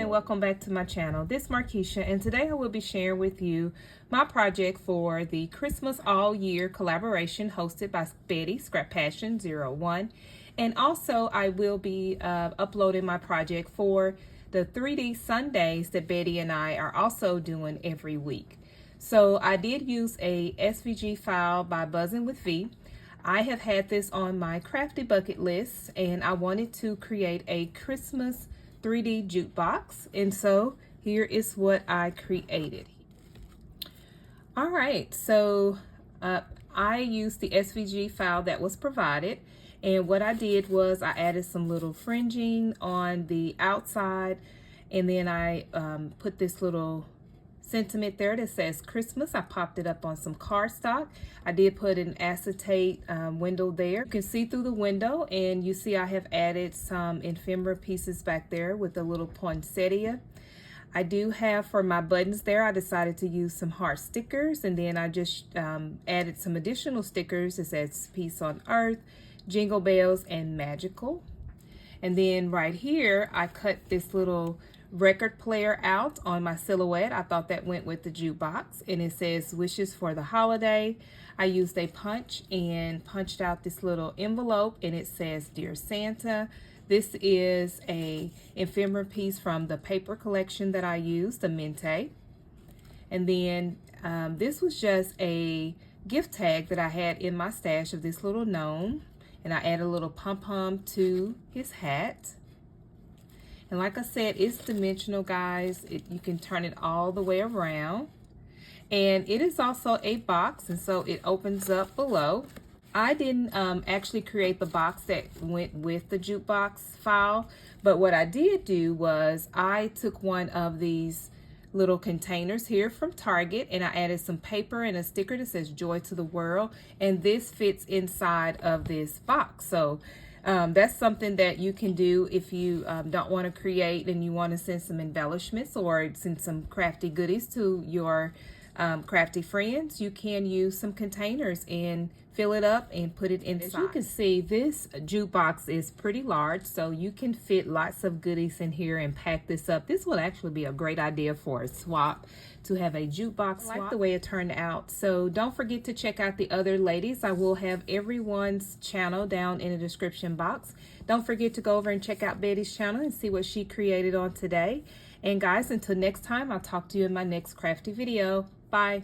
and welcome back to my channel. This is Markeisha, and today I will be sharing with you my project for the Christmas All Year collaboration hosted by Betty Scrap Passion 01. And also I will be uploading my project for the 3D Sundays that Betty and I are also doing every week. So I did use a SVG file by Buzzing with V. I have had this on my crafty bucket list, and I wanted to create a Christmas 3D jukebox, and so here is what I created. All right, so I used the SVG file that was provided, and what I did was I added some little fringing on the outside, and then I put this little sentiment there that says Christmas. I popped it up on some cardstock. I did put an acetate window there. You can see through the window, and you see I have added some ephemera pieces back there with a little poinsettia. I do have for my buttons there, I decided to use some heart stickers, and then I just added some additional stickers. It says Peace on Earth, Jingle Bells, and Magical. And then right here, I cut this little record player out on my silhouette. I thought that went with the jukebox, and it says wishes for the holiday. I used a punch and punched out this little envelope, and it says Dear Santa. This is a ephemera piece from the paper collection that I used, the Mente. And then this was just a gift tag that I had in my stash of this little gnome, and I added a little pom-pom to his hat. And like I said, it's dimensional, guys. You can turn it all the way around. And it is also a box, and so it opens up below. I didn't actually create the box that went with the jukebox file, but what I did do was I took one of these little containers here from Target, and I added some paper and a sticker that says Joy to the World, and this fits inside of this box. So that's something that you can do if you don't want to create and you want to send some embellishments or send some crafty goodies to your crafty friends. You can use some containers and fill it up and put it inside. As you can see, this jukebox is pretty large, so you can fit lots of goodies in here and pack this up. This will actually be a great idea for a swap, to have a jukebox swap. I like the way it turned out. So don't forget to check out the other ladies. I will have everyone's channel down in the description box. Don't forget to go over and check out Betty's channel and see what she created on today. And guys, until next time, I'll talk to you in my next crafty video. Bye.